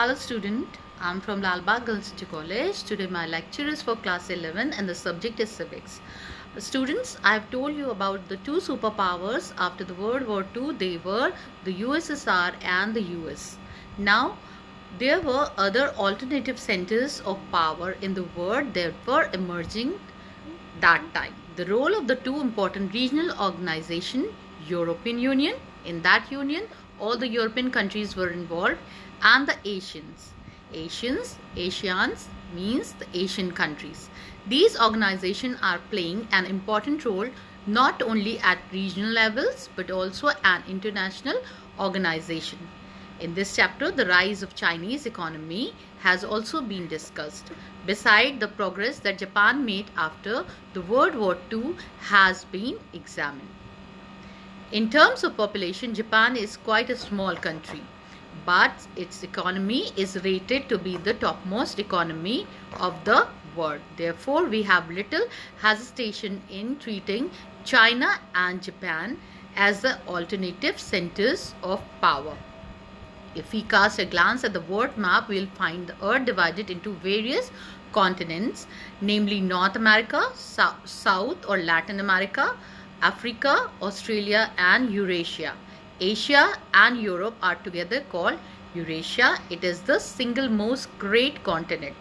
Hello student, I'm from Lalbagh Girls City College. Today my lecture is for class 11 and the subject is civics. Students, I have told you about the two superpowers after the World War II. They were the USSR and the US. Now, there were other alternative centers of power in the world that were emerging that time. The role of the two important regional organizations, European Union, in that union all the European countries were involved, and the Asians means the Asian countries. These organizations are playing an important role not only at regional levels but also an international organization. In this chapter, the rise of Chinese economy has also been discussed. Beside, the progress that Japan made after the World War II has been examined. In terms of population, Japan is quite a small country, but its economy is rated to be the topmost economy of the world. Therefore, we have little hesitation in treating China and Japan as the alternative centers of power. If we cast a glance at the world map, we will find the earth divided into various continents, namely North America, South or Latin America, Africa, Australia and Eurasia. Asia and Europe are together called Eurasia. It is the single most great continent.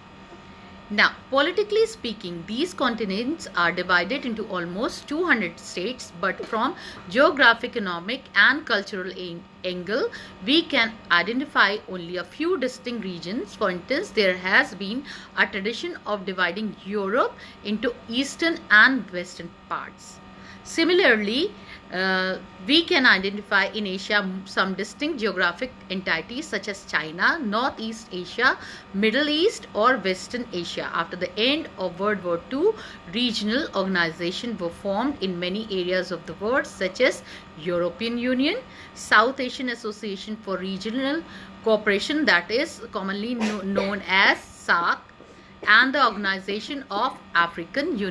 Now, politically speaking, these continents are divided into almost 200 states, but from geographic, economic and cultural angle, we can identify only a few distinct regions. For instance, there has been a tradition of dividing Europe into eastern and western parts. Similarly, we can identify in Asia some distinct geographic entities such as China, Northeast Asia, Middle East or Western Asia. After the end of World War II, regional organizations were formed in many areas of the world such as European Union, South Asian Association for Regional Cooperation, that is commonly known as SAARC, and the Organization of African Union.